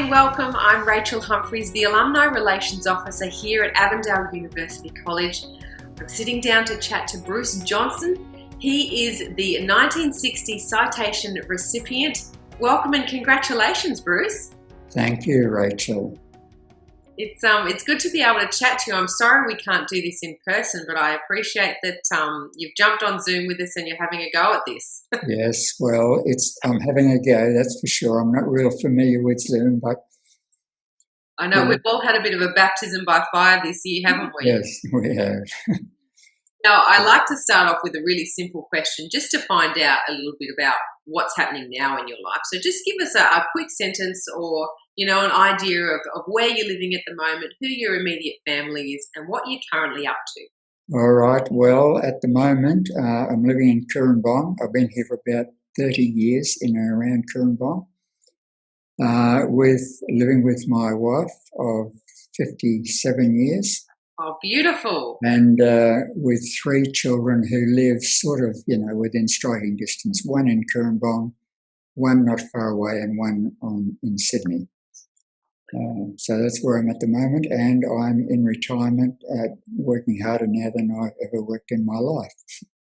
and welcome. I'm Rachel Humphries, the Alumni Relations Officer here at Avondale University College. I'm sitting down to chat to Bruce Johnston. He is the 1960 Citation recipient. Welcome and congratulations, Bruce. Thank you, Rachel. It's good to be able to chat to you. I'm sorry we can't do this in person, but I appreciate that you've jumped on Zoom with us and you're having a go at this. Yes, well, I'm having a go, that's for sure. I'm not real familiar with Zoom, but... I know we've all had a bit of a baptism by fire this year, haven't we? Yes, we have. Now, I like to start off with a really simple question just to find out a little bit about what's happening now in your life. So just give us a quick sentence or, an idea of where you're living at the moment, who your immediate family is and what you're currently up to. All right, well, at the moment, I'm living in Currumbin. I've been here for about 30 years in and around Currumbin, living with my wife of 57 years. Oh, beautiful. And with 3 children who live sort of, within striking distance, one in Currumbin, one not far away, and one in Sydney. So that's where I'm at the moment, and I'm in retirement, working harder now than I've ever worked in my life.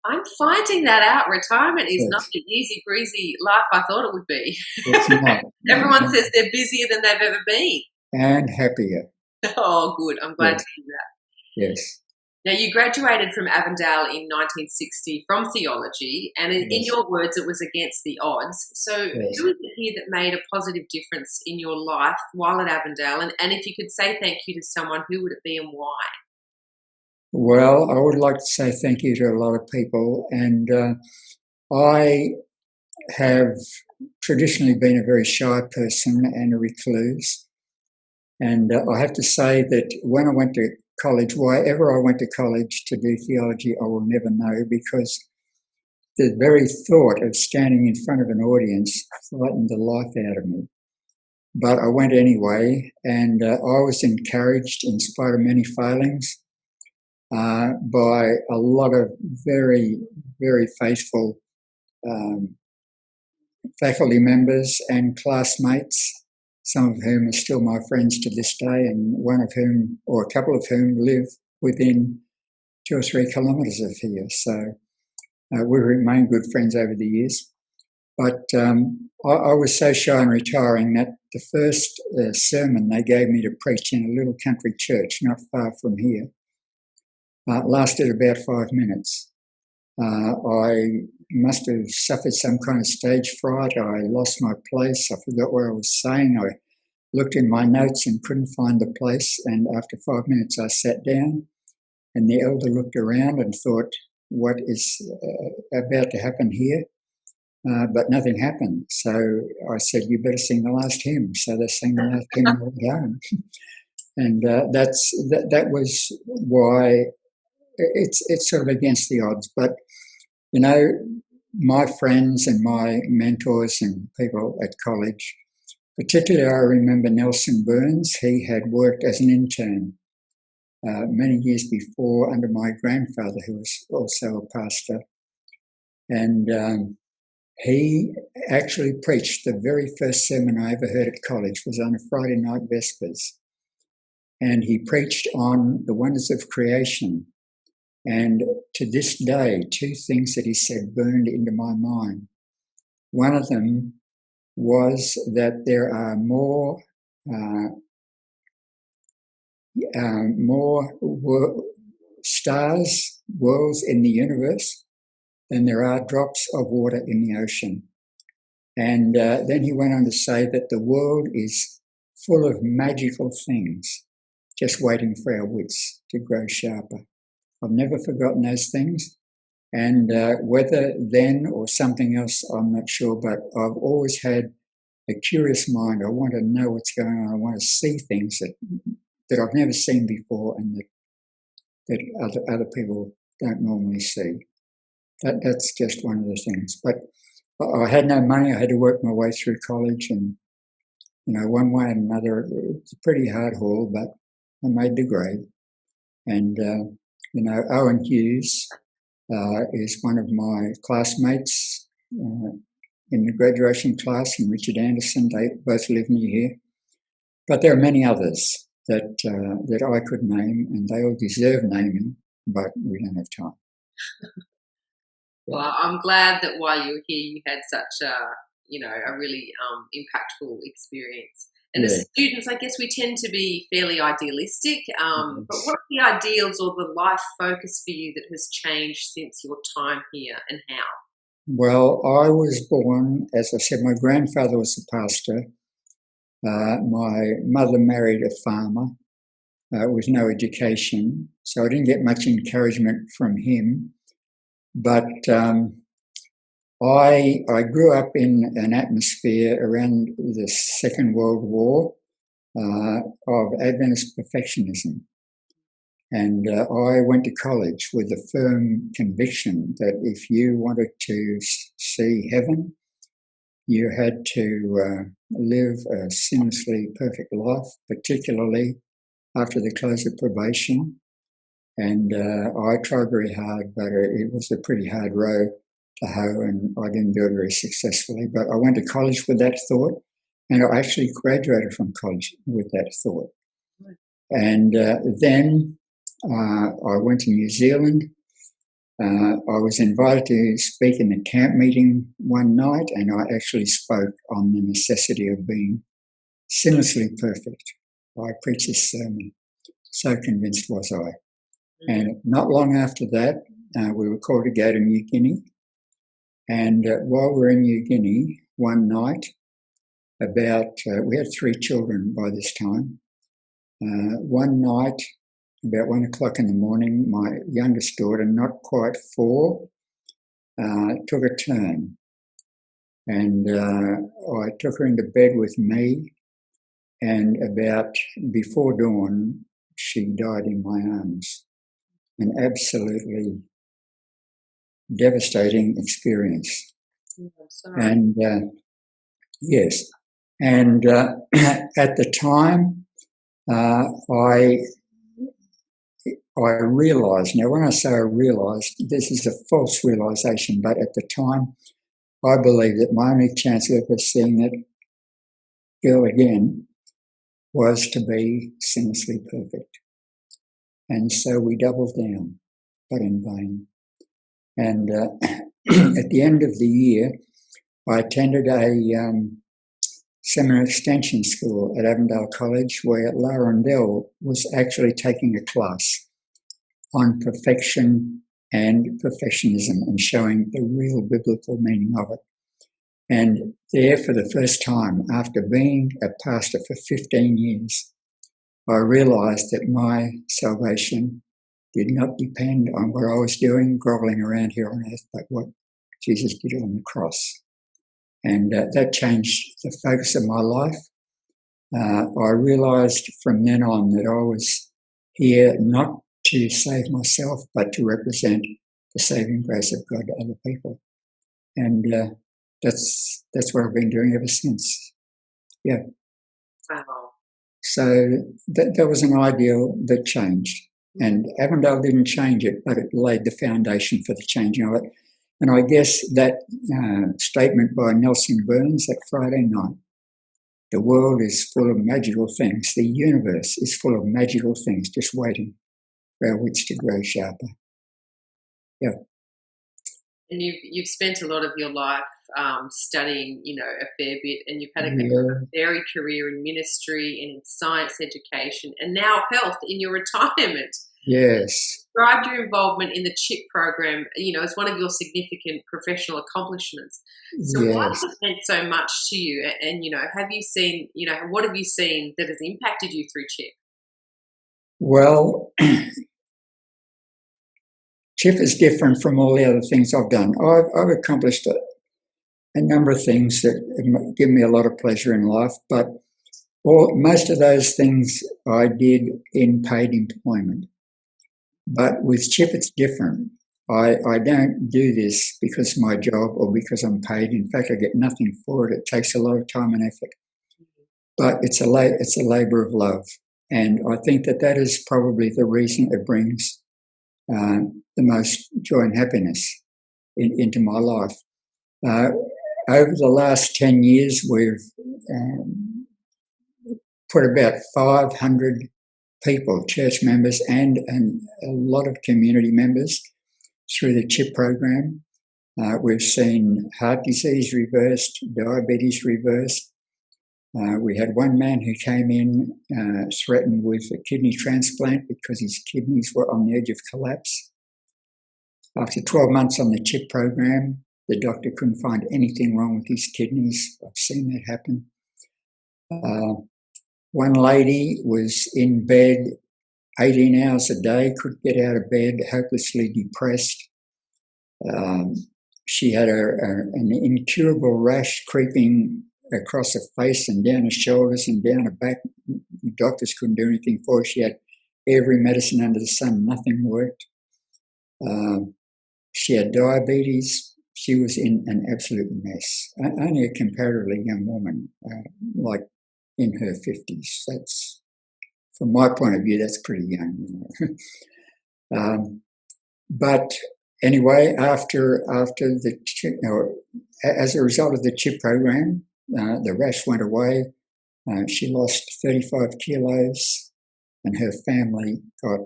I'm finding that out. Retirement is not the easy breezy life I thought it would be. It's not. Everyone says they're busier than they've ever been. And happier. Oh, good. I'm glad to hear that. Yes. Now, you graduated from Avondale in 1960 from theology, and in your words, it was against the odds. So who is it here that made a positive difference in your life while at Avondale? And if you could say thank you to someone, who would it be and why? Well, I would like to say thank you to a lot of people, and I have traditionally been a very shy person and a recluse. And I have to say that when I went to college, why ever I went to college to do theology, I will never know, because the very thought of standing in front of an audience frightened the life out of me. But I went anyway, and I was encouraged, in spite of many failings, by a lot of very, very faithful faculty members and classmates, some of whom are still my friends to this day, and one of whom, or a couple of whom, live within 2 or 3 kilometres of here. So we've remained good friends over the years. But I was so shy in retiring that the first sermon they gave me to preach in a little country church not far from here lasted about 5 minutes. I must have suffered some kind of stage fright. I lost my place. I forgot what I was saying. I looked in my notes and couldn't find the place. And after 5 minutes, I sat down, and the elder looked around and thought, what is about to happen here? But nothing happened. So I said, you better sing the last hymn. So they sang the last hymn and I went home. And that was why it's sort of against the odds. But my friends and my mentors and people at college, particularly I remember Nelson Burns. He had worked as an intern many years before under my grandfather, who was also a pastor. And he actually preached the very first sermon I ever heard at college was on a Friday night Vespers. And he preached on the wonders of creation. And to this day, 2 things that he said burned into my mind. One of them was that there are more stars, worlds in the universe than there are drops of water in the ocean. And then he went on to say that the world is full of magical things, just waiting for our wits to grow sharper. I've never forgotten those things, and whether then or something else, I'm not sure, but I've always had a curious mind. I want to know what's going on. I want to see things that I've never seen before and that other people don't normally see. That's just one of the things. But I had no money. I had to work my way through college, and, one way and another, it's a pretty hard haul, but I made the grade. And, Owen Hughes is one of my classmates in the graduation class, and Richard Anderson. They both live near here. but there are many others that I could name, and they all deserve naming, but we don't have time. Well, I'm glad that while you were here, you had such a really impactful experience. And as students, I guess we tend to be fairly idealistic. But what are the ideals or the life focus for you that has changed since your time here, and how? Well, I was born, as I said, my grandfather was a pastor. My mother married a farmer with no education, so I didn't get much encouragement from him. But I grew up in an atmosphere around the Second World War of Adventist perfectionism. And I went to college with a firm conviction that if you wanted to see heaven, you had to live a sinlessly perfect life, particularly after the close of probation. And I tried very hard, but it was a pretty hard row to hoe, and I didn't do it very successfully. But I went to college with that thought, and I actually graduated from college with that thought. And then I went to New Zealand. I was invited to speak in a camp meeting one night, and I actually spoke on the necessity of being sinlessly perfect. I preached this sermon. So convinced was I. And not long after that, we were called to go to New Guinea. And while we were in New Guinea, one night, we had 3 children by this time. One night, about 1 o'clock in the morning, my youngest daughter, not quite 4, took a turn. And I took her into bed with me, and about before dawn, she died in my arms. An absolutely devastating experience. And yes, and at the time, I realised, now when I say I realised, this is a false realisation, but at the time I believed that my only chance of ever seeing that girl again was to be sinlessly perfect. And so we doubled down, but in vain. And at the end of the year, I attended a seminar extension school at Avondale College, where Laurendell was actually taking a class on perfection and perfectionism and showing the real biblical meaning of it. And there, for the first time, after being a pastor for 15 years, I realised that my salvation did not depend on what I was doing, grovelling around here on earth, but what Jesus did on the cross. And that changed the focus of my life. I realised from then on that I was here not to save myself, but to represent the saving grace of God to other people. And that's what I've been doing ever since. Yeah. Wow. So that was an ideal that changed. And Avondale didn't change it, but it laid the foundation for the changing of it. And I guess that statement by Nelson Burns that Friday night, the world is full of magical things. The universe is full of magical things just waiting for our wits to grow sharper. Yeah. And you've spent a lot of your life studying, a fair bit, and you've had a varied career in ministry and in science education, and now health in your retirement. Yes. Described your involvement in the CHIP program, as one of your significant professional accomplishments. So why has it meant so much to you? And, have you seen, what have you seen that has impacted you through CHIP? Well, CHIP is different from all the other things I've done. I've accomplished a number of things that give me a lot of pleasure in life, but most of those things I did in paid employment. But with CHIP, it's different. I don't do this because of my job or because I'm paid. In fact, I get nothing for it. It takes a lot of time and effort. But it's a labour of love. And I think that is probably the reason it brings the most joy and happiness into my life. Over the last 10 years, we've put about 500 people, church members and a lot of community members through the CHIP program. We've seen heart disease reversed, diabetes reversed. We had one man who came in threatened with a kidney transplant because his kidneys were on the edge of collapse. After 12 months on the CHIP program, the doctor couldn't find anything wrong with his kidneys. I've seen that happen. One lady was in bed 18 hours a day, couldn't get out of bed, hopelessly depressed. She had an incurable rash creeping across her face and down her shoulders and down her back. The doctors couldn't do anything for her. She had every medicine under the sun. Nothing worked. She had diabetes. She was in an absolute mess. Only a comparatively young woman, like in her 50s. That's, from my point of view, that's pretty young. You know? But anyway, after the CHIP, as a result of the CHIP program, the rash went away. She lost 35 kilos, and her family got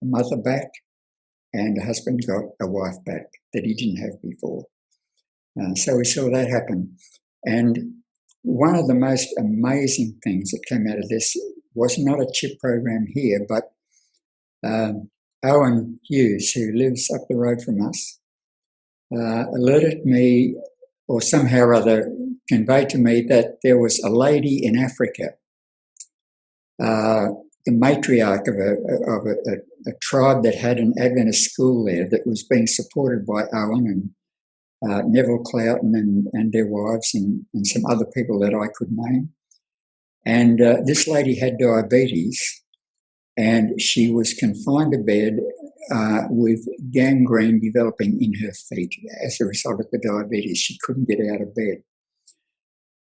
a mother back, and a husband got a wife back that he didn't have before. So we saw that happen. And one of the most amazing things that came out of this was not a CHIP program here, but Owen Hughes, who lives up the road from us, alerted me, or somehow or other conveyed to me, that there was a lady in Africa, the matriarch of a tribe that had an Adventist school there that was being supported by Owen and Neville Cloughton and their wives and some other people that I could name. And this lady had diabetes, and she was confined to bed with gangrene developing in her feet as a result of the diabetes. She couldn't get out of bed.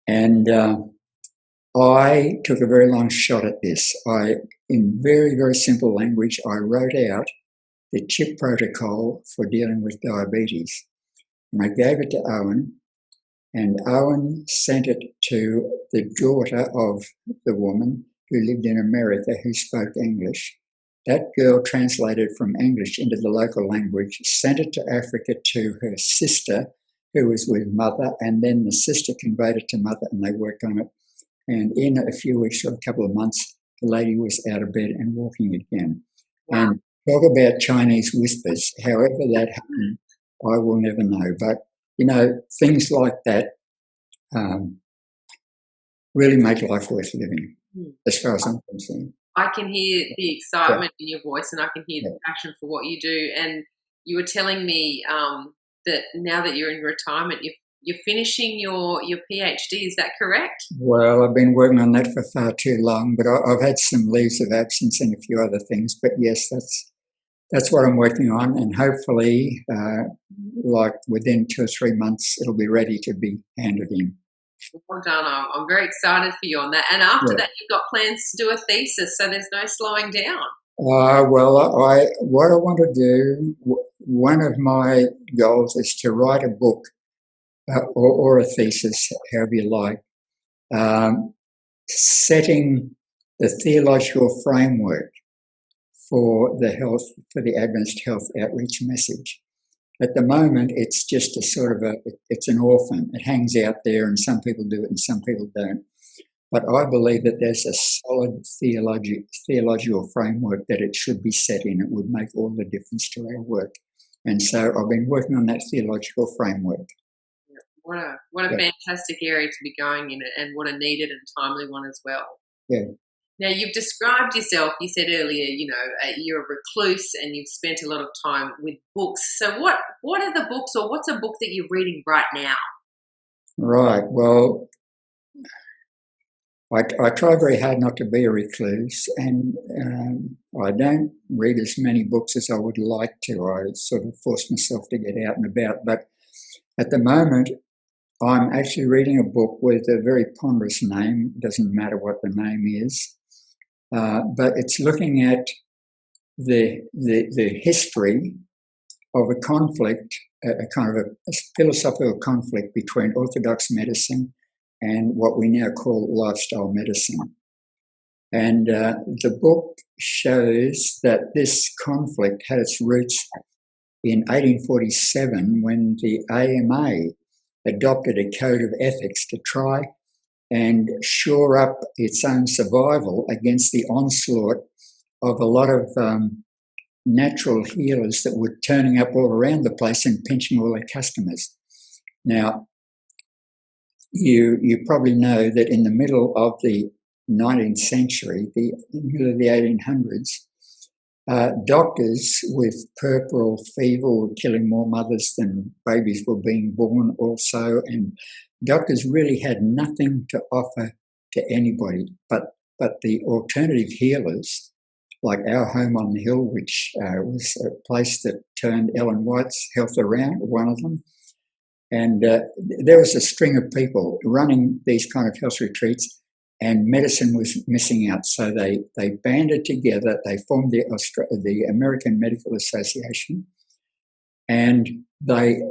And I took a very long shot at this. In very, very simple language, I wrote out the CHIP protocol for dealing with diabetes. And I gave it to Owen, and Owen sent it to the daughter of the woman who lived in America who spoke English. That girl translated from English into the local language, sent it to Africa to her sister, who was with mother, and then the sister conveyed it to mother, and they worked on it. And in a few weeks or a couple of months, the lady was out of bed and walking again. Wow. And talk about Chinese whispers. However that happened, I will never know. But, you know, things like that really make life worth living, as far as I'm concerned. I can hear the excitement in your voice, and I can hear the passion for what you do. And you were telling me that now that you're in retirement, you're finishing your PhD. Is that correct? Well, I've been working on that for far too long, but I've had some leaves of absence and a few other things. But yes, that's what I'm working on, and hopefully, like within 2 or 3 months, it'll be ready to be handed in. Well done. I'm very excited for you on that. And after that, you've got plans to do a thesis, so there's no slowing down. Well, what I want to do, one of my goals is to write a book or a thesis, however you like, setting the theological framework for the Adventist health outreach message. At the moment, it's just it's an orphan. It hangs out there, and some people do it and some people don't. But I believe that there's a solid theological framework that it should be set in. It would make all the difference to our work. And so I've been working on that theological framework. What a fantastic area to be going in, and what a needed and timely one as well. Yeah. Now, you've described yourself, you said earlier, you're a recluse and you've spent a lot of time with books. So what are the books, or what's a book that you're reading right now? Right. Well, I try very hard not to be a recluse, and I don't read as many books as I would like to. I sort of force myself to get out and about. But at the moment, I'm actually reading a book with a very ponderous name. It doesn't matter what the name is. But it's looking at the history of a conflict, a kind of a philosophical conflict between orthodox medicine and what we now call lifestyle medicine. And the book shows that this conflict had its roots in 1847 when the AMA adopted a code of ethics to try and shore up its own survival against the onslaught of a lot of natural healers that were turning up all around the place and pinching all their customers. Now, you probably know that in the middle of the 19th century, the middle of the 1800s, doctors with puerperal fever were killing more mothers than babies were being born also, and doctors really had nothing to offer to anybody. But the alternative healers, like our home on the hill, which was a place that turned Ellen White's health around, one of them, and there was a string of people running these kind of health retreats, and medicine was missing out. So they banded together, they formed the American Medical Association, and they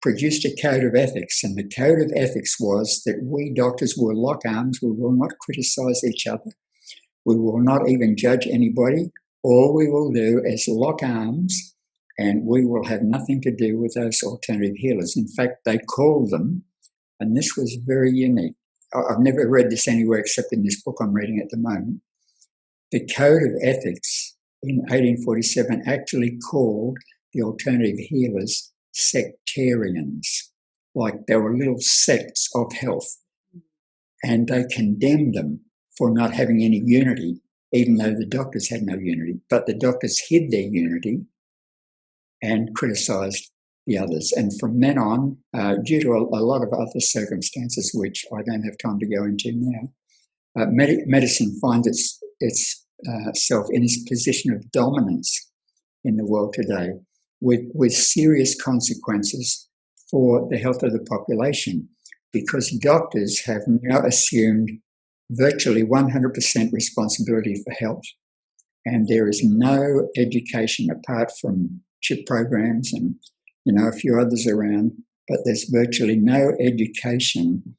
produced a code of ethics. And the code of ethics was that we doctors will lock arms, we will not criticize each other, we will not even judge anybody. All we will do is lock arms, and we will have nothing to do with those alternative healers. In fact, they called them, and this was very unique, I've never read this anywhere except in this book I'm reading at the moment. The Code of Ethics in 1847 actually called the alternative healers sectarians, like they were little sects of health. And they condemned them for not having any unity, even though the doctors had no unity. But the doctors hid their unity and criticised the others. And from then on, due to a lot of other circumstances, which I don't have time to go into now, medicine finds itself in its position of dominance in the world today, with serious consequences for the health of the population, because doctors have now assumed virtually 100% responsibility for health, and there is no education apart from CHIP programs and a few others around, but there's virtually no education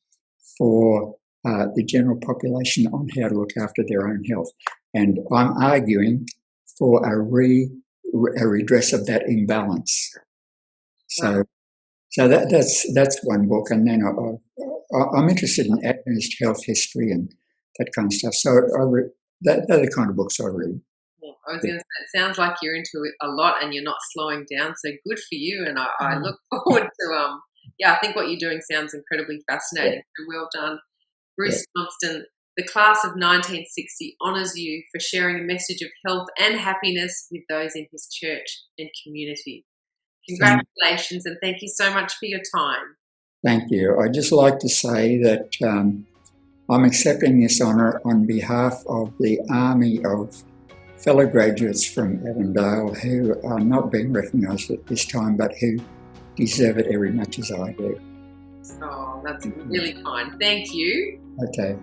for the general population on how to look after their own health. And I'm arguing for a redress of that imbalance. So that's one book, and then I'm interested in advanced health history and that kind of stuff. So they're the kind of books I read. I was going to say, it sounds like you're into it a lot and you're not slowing down. So good for you. And I look forward to, I think what you're doing sounds incredibly fascinating. Yeah. So well done. Bruce Johnston, the class of 1960 honours you for sharing a message of health and happiness with those in his church and community. Congratulations, and thank you so much for your time. Thank you. I'd just like to say that I'm accepting this honour on behalf of the army of fellow graduates from Avondale who are not being recognised at this time, but who deserve it every much as I do. Oh, that's really kind. Thank you. Okay.